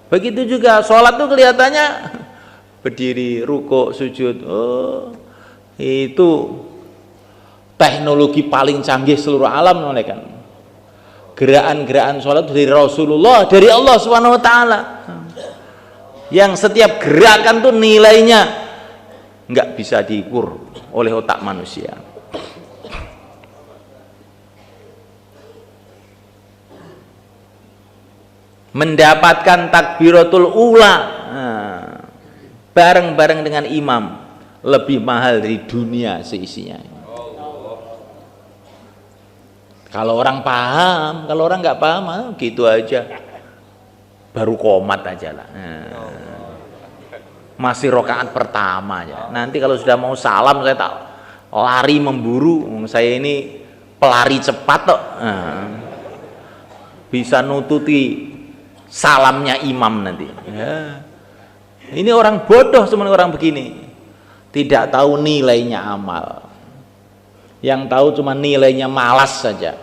Begitu juga sholat tuh kelihatannya berdiri, rukuk, sujud. Oh, itu teknologi paling canggih seluruh alam, kan. Gerakan-gerakan sholat dari Rasulullah, dari Allah Subhanahu Wa Taala. Yang setiap gerakan tuh nilainya nggak bisa diukur oleh otak manusia. Mendapatkan takbiratul ula bareng-bareng dengan imam lebih mahal dari dunia seisinya. Kalau orang paham, kalau orang nggak paham, gitu aja, baru komat aja lah. Masih rokaat pertama aja. Nanti kalau sudah mau salam, saya tak lari memburu. Saya ini pelari cepat kok. Bisa nututi salamnya imam nanti. Ya. Ini orang bodoh sebenarnya, orang begini tidak tahu nilainya amal. Yang tahu cuma nilainya malas saja.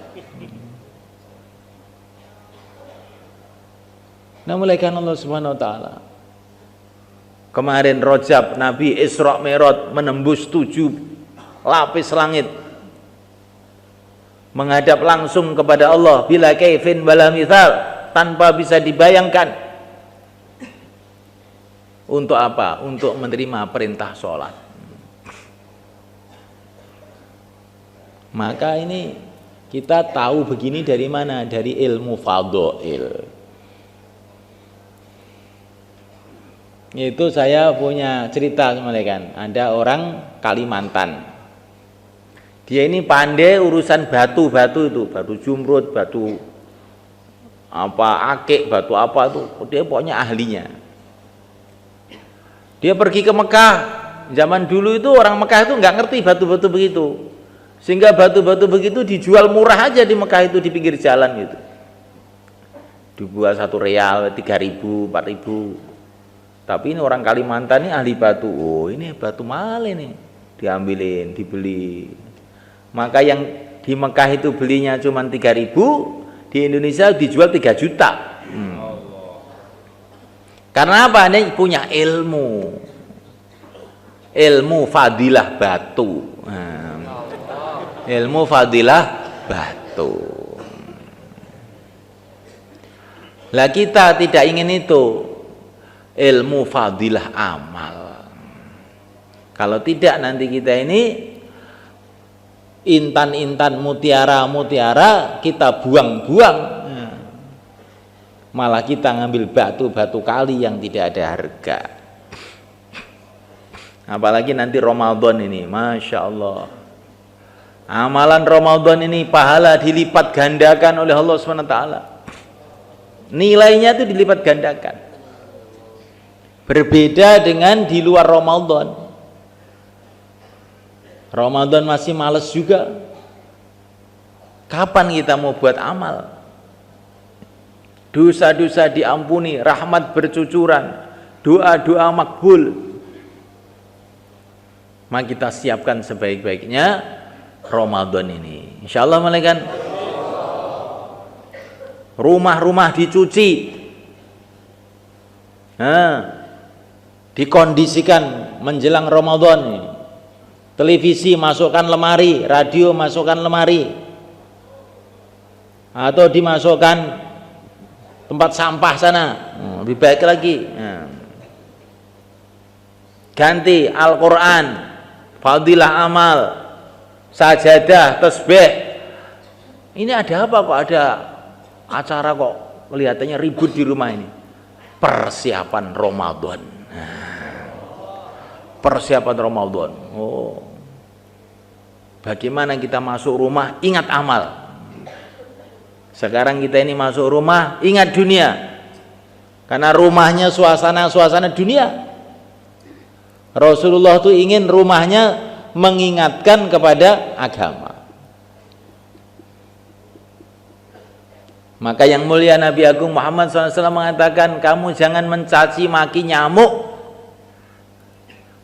Nah, mulaikan Allah Subhanahu Wa Taala. Kemarin Rajab Nabi Isra Mi'raj menembus 7 lapis langit, menghadap langsung kepada Allah bila kaifin wala mithal, tanpa bisa dibayangkan. Untuk apa? Untuk menerima perintah sholat. Maka ini kita tahu begini dari mana? Dari ilmu fadhail. Itu saya punya cerita kan. Ada orang Kalimantan. Dia ini pandai urusan batu-batu itu, batu jumrud, batu apa akik, batu apa itu. Dia pokoknya ahlinya. Dia pergi ke Mekah. Zaman dulu itu orang Mekah itu nggak ngerti batu-batu begitu. Sehingga batu-batu begitu dijual murah aja di Mekah itu, di pinggir jalan gitu. Dibuat 1 real, 3.000, 4.000. Tapi ini orang Kalimantan ini ahli batu. Oh, ini batu mahal ini. Diambilin, dibeli. Maka yang di Mekah itu belinya cuma 3.000, di Indonesia dijual 3 juta. Karena apa? Ini punya ilmu. Ilmu fadilah batu. Ilmu fadilah batu. Lah kita tidak ingin itu. Ilmu fadilah amal. Kalau tidak nanti kita ini intan-intan, mutiara-mutiara kita buang-buang. Malah kita ngambil batu-batu kali yang tidak ada harga. Apalagi nanti Ramadan ini, Masya Allah. Amalan Ramadan ini pahala dilipat gandakan oleh Allah SWT. Nilainya itu dilipat gandakan. Berbeda dengan di luar Ramadan. Ramadan masih males juga. Kapan kita mau buat amal? Dosa-dosa diampuni, rahmat bercucuran, doa-doa makbul. Maka kita siapkan sebaik-baiknya Ramadan ini. Insya Allah malaikat. Rumah-rumah dicuci. Dikondisikan menjelang Ramadan ini. Televisi masukkan lemari, radio masukkan lemari, atau dimasukkan tempat sampah sana, lebih baik lagi. Ganti Al-Quran, fadilah amal, sajadah, tasbih. Ini ada apa kok ada acara kok kelihatannya ribut di rumah ini? Persiapan Ramadan. Persiapan Ramadan. Oh, bagaimana kita masuk rumah ingat amal. Sekarang kita ini masuk rumah ingat dunia, karena rumahnya suasana dunia. Rasulullah itu ingin rumahnya mengingatkan kepada agama. Maka yang mulia Nabi Agung Muhammad SAW mengatakan, kamu jangan mencaci maki nyamuk,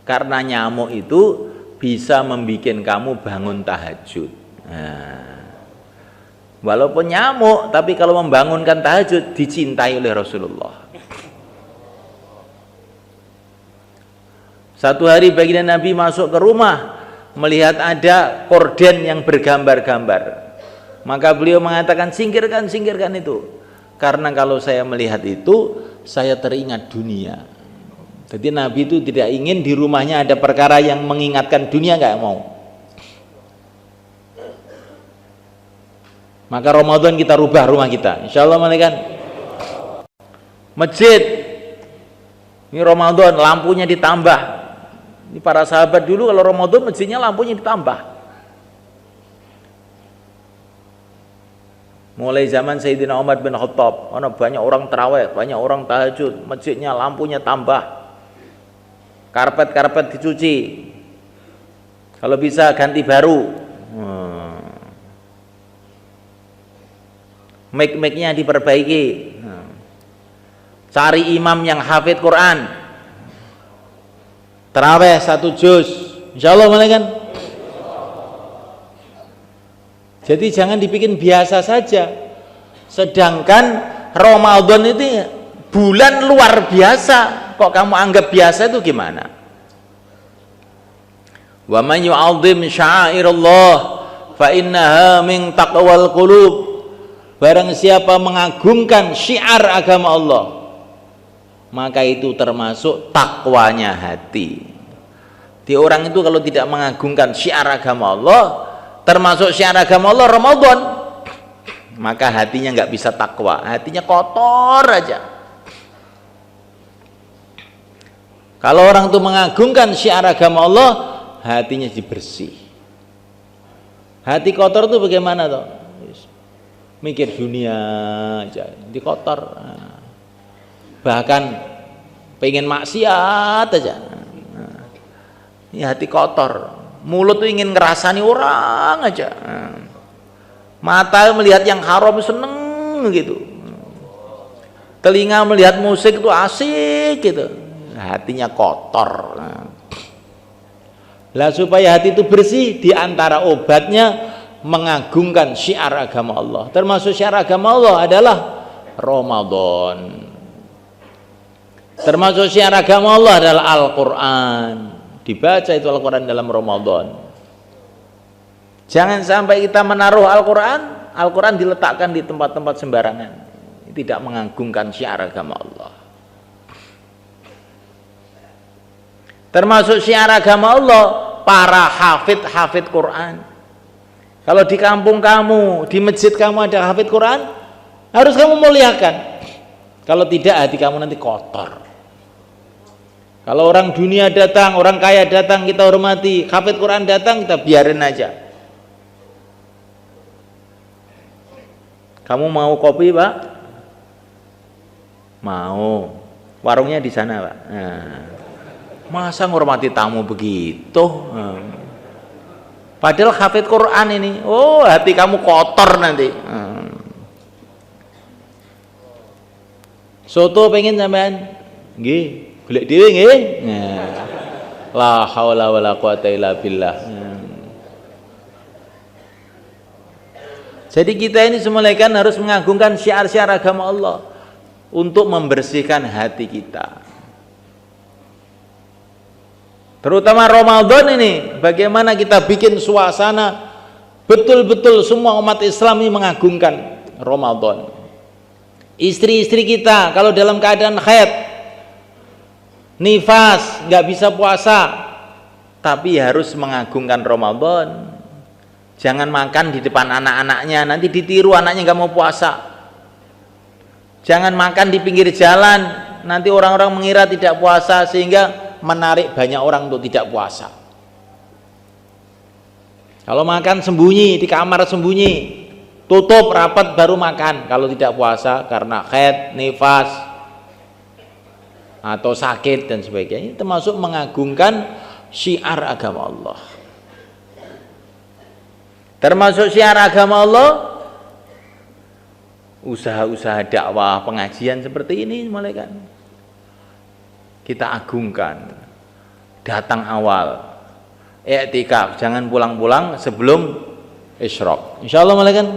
karena nyamuk itu bisa membuat kamu bangun tahajud. Walaupun nyamuk, tapi kalau membangunkan tahajud dicintai oleh Rasulullah. Satu hari baginda Nabi masuk ke rumah, melihat ada korden yang bergambar-gambar. Maka beliau mengatakan, singkirkan itu. Karena kalau saya melihat itu, saya teringat dunia. Jadi Nabi itu tidak ingin di rumahnya ada perkara yang mengingatkan dunia, nggak mau. Maka Ramadan kita rubah rumah kita, insya Allah. Masjid ini Ramadan lampunya ditambah. Ini para sahabat dulu kalau Ramadan masjidnya lampunya ditambah. Mulai zaman Sayyidina Umar bin Khattab, banyak orang tarawih, banyak orang tahajud, masjidnya lampunya tambah, karpet dicuci, kalau bisa ganti baru, mic-nya diperbaiki, cari imam yang hafid Quran, tarawih 1 juz, insya Allah. Jadi jangan dibikin biasa saja. Sedangkan Ramadan itu bulan luar biasa, kok kamu anggap biasa itu gimana? Wa man yu'azzim sya'airallah fa innaha min taqwal qulub. Barang siapa mengagungkan syiar agama Allah, maka itu termasuk takwanya hati. Di orang itu kalau tidak mengagungkan syiar agama Allah, termasuk syiar agama Allah Ramadan, maka hatinya nggak bisa takwa, hatinya kotor aja. Kalau orang itu mengagungkan syiar agama Allah, hatinya bersih. Hati kotor itu bagaimana toh? Mikir dunia aja, dikotor. Bahkan pengen maksiat aja. Ini hati kotor. Mulut tuh ingin ngerasani orang aja. Mata melihat yang haram seneng gitu. Telinga melihat musik itu asik gitu. Hatinya kotor. Lah supaya hati itu bersih, di antara obatnya mengagungkan syiar agama Allah. Termasuk syiar agama Allah adalah Ramadan. Termasuk syiar agama Allah adalah Al-Quran. Dibaca itu Al-Quran dalam Ramadan. Jangan sampai kita menaruh Al-Quran, Al-Quran diletakkan di tempat-tempat sembarangan. Tidak mengagungkan syiar agama Allah. Termasuk syiar agama Allah para hafid Quran. Kalau di kampung kamu, di masjid kamu ada hafid Quran, harus kamu muliakan. Kalau tidak, hati kamu nanti kotor. Kalau orang dunia datang, orang kaya datang, kita hormati. Hafid Quran datang, kita biarin aja. Kamu mau kopi, Pak? Mau. Warungnya di sana, Pak. Nah. Masa ngormati tamu begitu? Padahal hafid Quran ini, oh hati kamu kotor nanti. Soto pengen sampean? Nggih, golek dhewe nggih. La haula wala quwata illa billah. Jadi kita ini semulaikan harus mengagungkan syiar-syiar agama Allah untuk membersihkan hati kita. Terutama Ramadan ini, bagaimana kita bikin suasana betul-betul semua umat Islam ini mengagungkan Ramadan. Istri-istri kita kalau dalam keadaan haid, nifas, nggak bisa puasa, tapi harus mengagungkan Ramadan. Jangan makan di depan anak-anaknya, nanti ditiru anaknya nggak mau puasa. Jangan makan di pinggir jalan, nanti orang-orang mengira tidak puasa sehingga menarik banyak orang untuk tidak puasa. Kalau makan sembunyi, di kamar sembunyi, tutup rapat baru makan kalau tidak puasa karena haid, nifas atau sakit dan sebagainya. Ini termasuk mengagungkan syiar agama Allah. Termasuk syiar agama Allah usaha-usaha dakwah, pengajian seperti ini mulai kan kita agungkan. Datang awal, i'tikaf, jangan pulang-pulang sebelum isyraq. Insyaallah mulai kan